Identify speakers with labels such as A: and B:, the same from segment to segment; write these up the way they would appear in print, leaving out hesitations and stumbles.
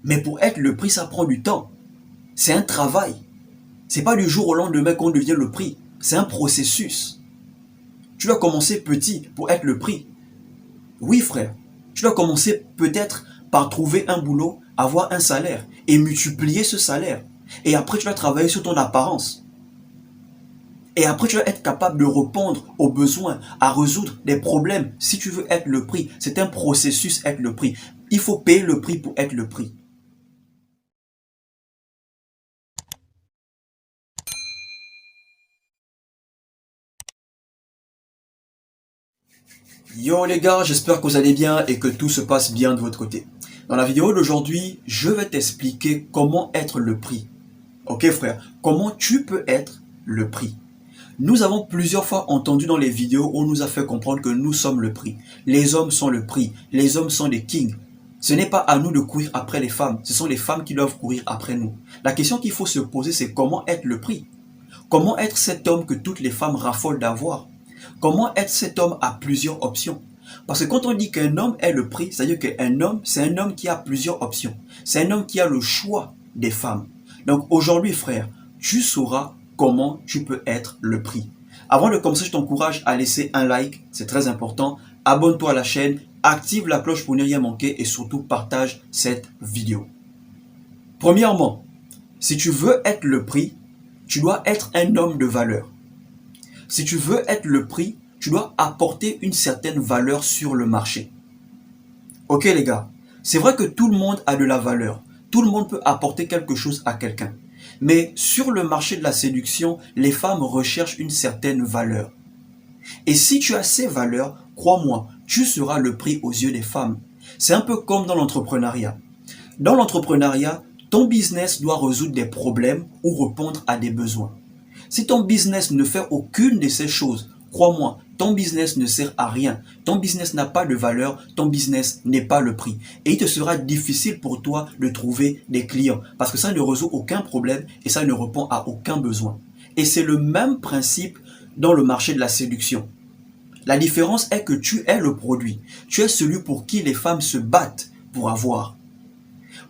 A: Mais pour être le prix, ça prend du temps. C'est un travail. C'est pas du jour au lendemain qu'on devient le prix. C'est un processus. Tu dois commencer petit pour être le prix. Oui, frère. Tu dois commencer peut-être par trouver un boulot, avoir un salaire et multiplier ce salaire. Et après, tu dois travailler sur ton apparence. Et après, tu dois être capable de répondre aux besoins, à résoudre des problèmes. Si tu veux être le prix, c'est un processus être le prix. Il faut payer le prix pour être le prix. Yo les gars, j'espère que vous allez bien et que tout se passe bien de votre côté. Dans la vidéo d'aujourd'hui, je vais t'expliquer comment être le prix. Ok frère, comment tu peux être le prix. Nous avons plusieurs fois entendu dans les vidéos où on nous a fait comprendre que nous sommes le prix. Les hommes sont le prix, les hommes sont des kings. Ce n'est pas à nous de courir après les femmes, ce sont les femmes qui doivent courir après nous. La question qu'il faut se poser, c'est comment être le prix. Comment être cet homme que toutes les femmes raffolent d'avoir? Comment être cet homme à plusieurs options? Parce que quand on dit qu'un homme est le prix, c'est-à-dire qu'un homme, c'est un homme qui a plusieurs options. C'est un homme qui a le choix des femmes. Donc aujourd'hui, frère, tu sauras comment tu peux être le prix. Avant de commencer, je t'encourage à laisser un like, c'est très important. Abonne-toi à la chaîne, active la cloche pour ne rien manquer et surtout partage cette vidéo. Premièrement, si tu veux être le prix, tu dois être un homme de valeur. Si tu veux être le prix, tu dois apporter une certaine valeur sur le marché. Ok les gars, c'est vrai que tout le monde a de la valeur. Tout le monde peut apporter quelque chose à quelqu'un. Mais sur le marché de la séduction, les femmes recherchent une certaine valeur. Et si tu as ces valeurs, crois-moi, tu seras le prix aux yeux des femmes. C'est un peu comme dans l'entrepreneuriat. Dans l'entrepreneuriat, ton business doit résoudre des problèmes ou répondre à des besoins. Si ton business ne fait aucune de ces choses, crois-moi, ton business ne sert à rien. Ton business n'a pas de valeur, ton business n'est pas le prix. Et il te sera difficile pour toi de trouver des clients parce que ça ne résout aucun problème et ça ne répond à aucun besoin. Et c'est le même principe dans le marché de la séduction. La différence est que tu es le produit. Tu es celui pour qui les femmes se battent pour avoir.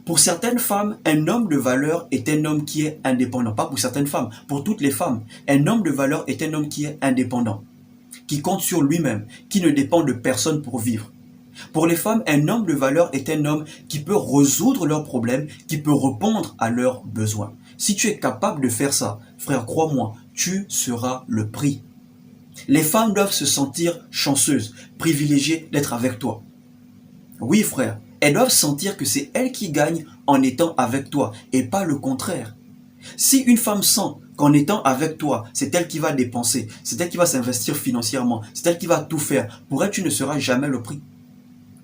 A: Pour certaines femmes, un homme de valeur est un homme qui est indépendant. Pas pour certaines femmes, pour toutes les femmes. Un homme de valeur est un homme qui est indépendant, qui compte sur lui-même, qui ne dépend de personne pour vivre. Pour les femmes, un homme de valeur est un homme qui peut résoudre leurs problèmes, qui peut répondre à leurs besoins. Si tu es capable de faire ça, frère, crois-moi, tu seras le prix. Les femmes doivent se sentir chanceuses, privilégiées d'être avec toi. Oui, frère. Elles doivent sentir que c'est elles qui gagnent en étant avec toi et pas le contraire. Si une femme sent qu'en étant avec toi, c'est elle qui va dépenser, c'est elle qui va s'investir financièrement, c'est elle qui va tout faire, pour elle, tu ne seras jamais le prix.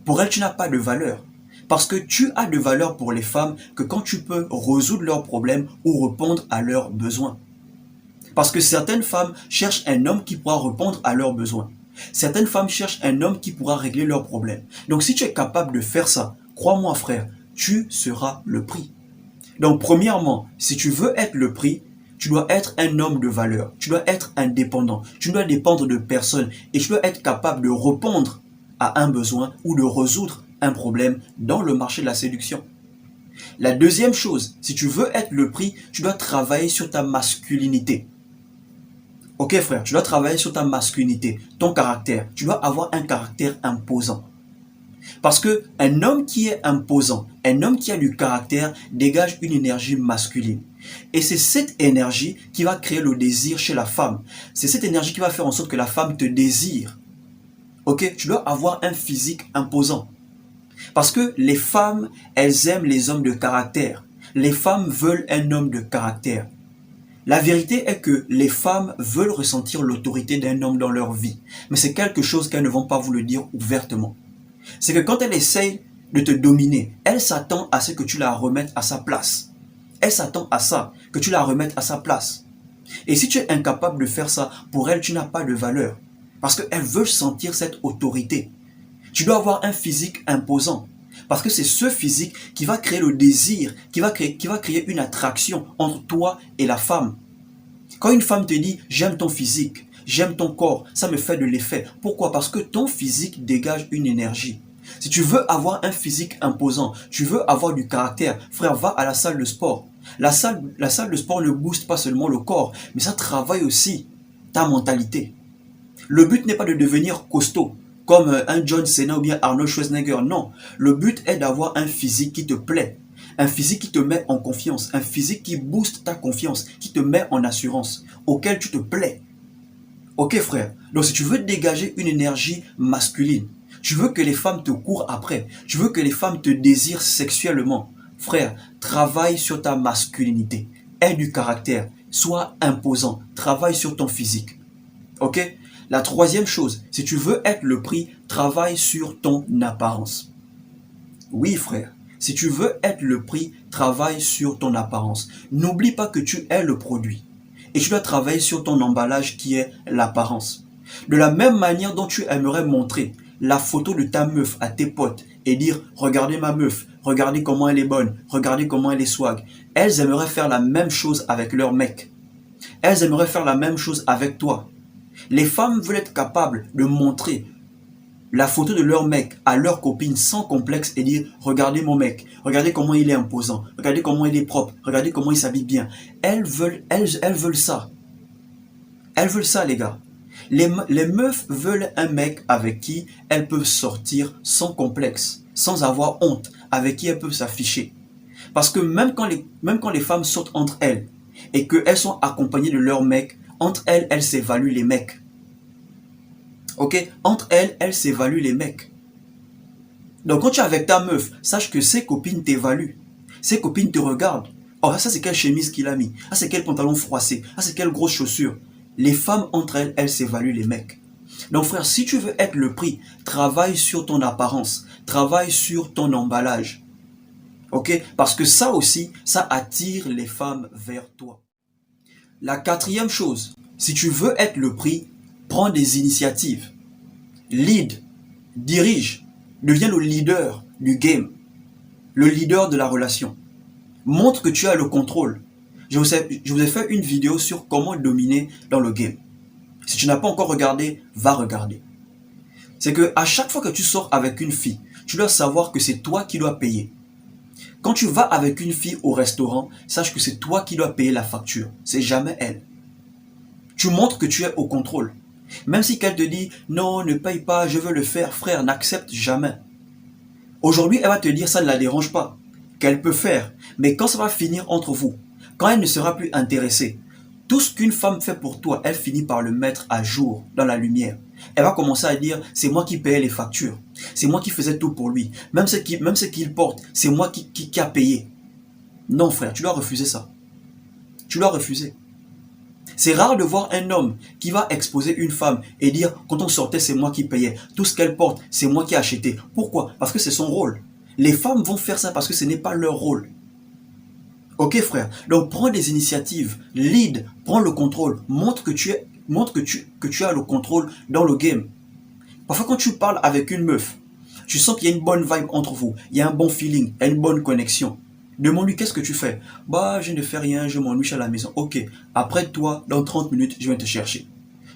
A: Pour elle, tu n'as pas de valeur. Parce que tu as de valeur pour les femmes que quand tu peux résoudre leurs problèmes ou répondre à leurs besoins. Parce que certaines femmes cherchent un homme qui pourra répondre à leurs besoins. Certaines femmes cherchent un homme qui pourra régler leurs problèmes. Donc si tu es capable de faire ça, crois-moi frère, tu seras le prix. Donc premièrement, si tu veux être le prix, tu dois être un homme de valeur. Tu dois être indépendant. Tu ne dois dépendre de personne. Et tu dois être capable de répondre à un besoin ou de résoudre un problème dans le marché de la séduction. La deuxième chose, si tu veux être le prix, tu dois travailler sur ta masculinité. Ok frère, tu dois travailler sur ta masculinité, ton caractère. Tu dois avoir un caractère imposant. Parce que un homme qui est imposant, un homme qui a du caractère, dégage une énergie masculine. Et c'est cette énergie qui va créer le désir chez la femme. C'est cette énergie qui va faire en sorte que la femme te désire. Ok, tu dois avoir un physique imposant. Parce que les femmes, elles aiment les hommes de caractère. Les femmes veulent un homme de caractère. La vérité est que les femmes veulent ressentir l'autorité d'un homme dans leur vie. Mais c'est quelque chose qu'elles ne vont pas vous le dire ouvertement. C'est que quand elles essayent de te dominer, elles s'attendent à ce que tu la remettes à sa place. Elles s'attendent à ça, que tu la remettes à sa place. Et si tu es incapable de faire ça, pour elles, tu n'as pas de valeur. Parce qu'elles veulent sentir cette autorité. Tu dois avoir un physique imposant. Parce que c'est ce physique qui va créer le désir, qui va créer une attraction entre toi et la femme. Quand une femme te dit « j'aime ton physique, j'aime ton corps », ça me fait de l'effet. Pourquoi? Parce que ton physique dégage une énergie. Si tu veux avoir un physique imposant, tu veux avoir du caractère, frère, va à la salle de sport. La salle de sport ne booste pas seulement le corps, mais ça travaille aussi ta mentalité. Le but n'est pas de devenir costaud, comme un John Cena ou bien Arnold Schwarzenegger. Non, le but est d'avoir un physique qui te plaît. Un physique qui te met en confiance. Un physique qui booste ta confiance, qui te met en assurance, auquel tu te plais. Ok frère, donc si tu veux dégager une énergie masculine, tu veux que les femmes te courent après, tu veux que les femmes te désirent sexuellement, frère, travaille sur ta masculinité, aie du caractère, sois imposant, travaille sur ton physique. Ok? La troisième chose, si tu veux être le prix, travaille sur ton apparence. Oui frère, si tu veux être le prix, travaille sur ton apparence. N'oublie pas que tu es le produit. Et tu dois travailler sur ton emballage qui est l'apparence. De la même manière dont tu aimerais montrer la photo de ta meuf à tes potes et dire « Regardez ma meuf, regardez comment elle est bonne, regardez comment elle est swag », elles aimeraient faire la même chose avec leur mec. Elles aimeraient faire la même chose avec toi. Les femmes veulent être capables de montrer la photo de leur mec à leur copine sans complexe et dire regardez mon mec, regardez comment il est imposant, regardez comment il est propre, regardez comment il s'habille bien. Elles veulent ça. Elles veulent ça les gars. Les meufs veulent un mec avec qui elles peuvent sortir sans complexe, sans avoir honte, avec qui elles peuvent s'afficher. Parce que même quand les femmes sortent entre elles et qu'elles sont accompagnées de leur mec, entre elles, elles s'évaluent les mecs. Ok, entre elles, elles s'évaluent les mecs. Donc quand tu es avec ta meuf, sache que ses copines t'évaluent. Ses copines te regardent. Oh, ça c'est quelle chemise qu'il a mis. Ah, c'est quel pantalon froissé. Ah, c'est quelle grosse chaussure. Les femmes entre elles, elles s'évaluent les mecs. Donc frère, si tu veux être le prix, travaille sur ton apparence. Travaille sur ton emballage. Ok, parce que ça aussi, ça attire les femmes vers toi. La quatrième chose, si tu veux être le prix, prends des initiatives. Lead, dirige, deviens le leader du game, le leader de la relation. Montre que tu as le contrôle. Je vous ai fait une vidéo sur comment dominer dans le game. Si tu n'as pas encore regardé, va regarder. C'est que à chaque fois que tu sors avec une fille, tu dois savoir que c'est toi qui dois payer. Quand tu vas avec une fille au restaurant, sache que c'est toi qui dois payer la facture. C'est jamais elle. Tu montres que tu es au contrôle. Même si elle te dit « Non, ne paye pas, je veux le faire », frère, n'accepte jamais. Aujourd'hui, elle va te dire « Ça ne la dérange pas », qu'elle peut faire. Mais quand ça va finir entre vous, quand elle ne sera plus intéressée, tout ce qu'une femme fait pour toi, elle finit par le mettre à jour, dans la lumière. Elle va commencer à dire « C'est moi qui payais les factures. C'est moi qui faisais tout pour lui. Même ce qu'il porte, c'est moi qui a payé. » Non, frère, tu dois refuser ça. Tu dois refuser. C'est rare de voir un homme qui va exposer une femme et dire « Quand on sortait, c'est moi qui payais. Tout ce qu'elle porte, c'est moi qui ai acheté. » Pourquoi? Parce que c'est son rôle. Les femmes vont faire ça parce que ce n'est pas leur rôle. Ok frère? Donc prends des initiatives, lead, prends le contrôle, montre que tu as le contrôle dans le game. Parfois quand tu parles avec une meuf, tu sens qu'il y a une bonne vibe entre vous, il y a un bon feeling, il y a une bonne connexion. Demande-lui qu'est-ce que tu fais. Bah, je ne fais rien, je m'ennuie à la maison. Ok, après toi, dans 30 minutes, je vais te chercher.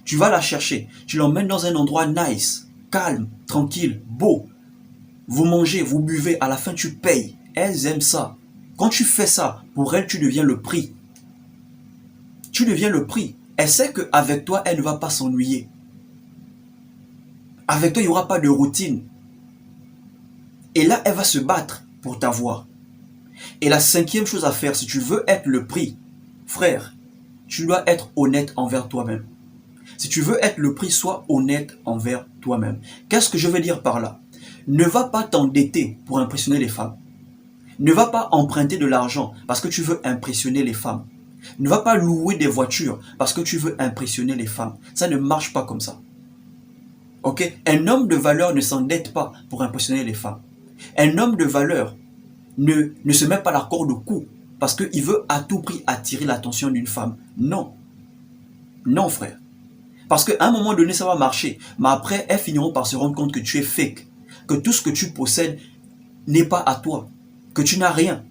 A: Tu vas la chercher, tu l'emmènes dans un endroit nice, calme, tranquille, beau. Vous mangez, vous buvez, à la fin tu payes. Elles aiment ça. Quand tu fais ça, pour elles, tu deviens le prix. Tu deviens le prix. Elle sait qu'avec toi, elle ne va pas s'ennuyer. Avec toi, il n'y aura pas de routine. Et là, elle va se battre pour t'avoir. Et la cinquième chose à faire, si tu veux être le prix, frère, tu dois être honnête envers toi-même. Si tu veux être le prix, sois honnête envers toi-même. Qu'est-ce que je veux dire par là? Ne va pas t'endetter pour impressionner les femmes. Ne va pas emprunter de l'argent parce que tu veux impressionner les femmes. Ne va pas louer des voitures parce que tu veux impressionner les femmes. Ça ne marche pas comme ça. Ok? Un homme de valeur ne s'endette pas pour impressionner les femmes. Un homme de valeur ne se met pas la corde au cou parce qu'il veut à tout prix attirer l'attention d'une femme. Non. Non, frère. Parce qu'à un moment donné, ça va marcher. Mais après, elles finiront par se rendre compte que tu es fake. Que tout ce que tu possèdes n'est pas à toi. Que tu n'as rien.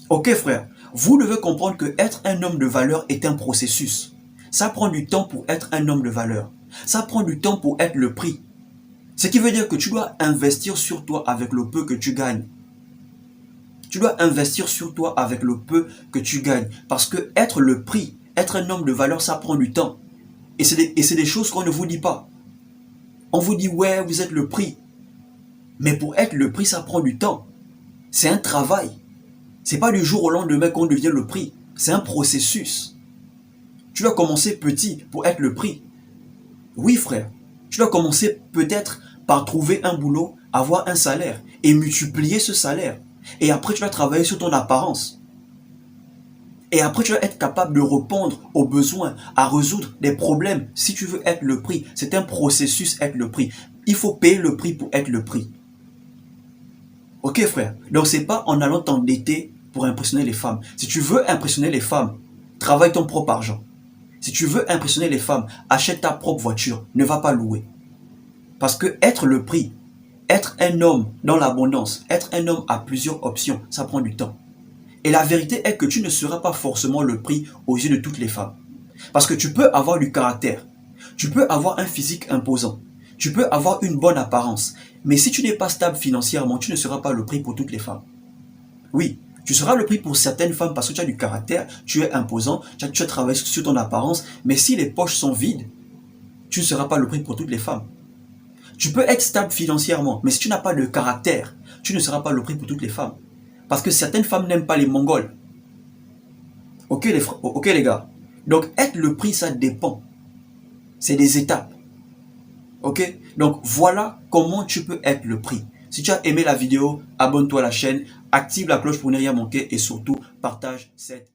A: Ok, frère. Vous devez comprendre que être un homme de valeur est un processus. Ça prend du temps pour être un homme de valeur. Ça prend du temps pour être le prix. Ce qui veut dire que tu dois investir sur toi avec le peu que tu gagnes. Tu dois investir sur toi avec le peu que tu gagnes. Parce que être le prix, être un homme de valeur, ça prend du temps. Et c'est des choses qu'on ne vous dit pas. On vous dit, ouais, vous êtes le prix. Mais pour être le prix, ça prend du temps. C'est un travail. C'est pas du jour au lendemain qu'on devient le prix. C'est un processus. Tu dois commencer petit pour être le prix. Oui, frère. Tu dois commencer peut-être par trouver un boulot, avoir un salaire et multiplier ce salaire. Et après, tu dois travailler sur ton apparence. Et après, tu dois être capable de répondre aux besoins, à résoudre des problèmes si tu veux être le prix. C'est un processus, être le prix. Il faut payer le prix pour être le prix. Ok, frère. Donc, c'est pas en allant t'endetter pour impressionner les femmes. Si tu veux impressionner les femmes, travaille ton propre argent. Si tu veux impressionner les femmes, achète ta propre voiture. Ne va pas louer. Parce que être le prix, être un homme dans l'abondance, être un homme à plusieurs options, ça prend du temps. Et la vérité est que tu ne seras pas forcément le prix aux yeux de toutes les femmes. Parce que tu peux avoir du caractère, tu peux avoir un physique imposant, tu peux avoir une bonne apparence, mais si tu n'es pas stable financièrement, tu ne seras pas le prix pour toutes les femmes. Oui, tu seras le prix pour certaines femmes parce que tu as du caractère, tu es imposant, tu as travaillé sur ton apparence, mais si les poches sont vides, tu ne seras pas le prix pour toutes les femmes. Tu peux être stable financièrement, mais si tu n'as pas de caractère, tu ne seras pas le prix pour toutes les femmes. Parce que certaines femmes n'aiment pas les Mongols. Ok les gars. Donc être le prix, ça dépend. C'est des étapes. Ok. Donc voilà comment tu peux être le prix. Si tu as aimé la vidéo, abonne-toi à la chaîne, active la cloche pour ne rien manquer et surtout partage cette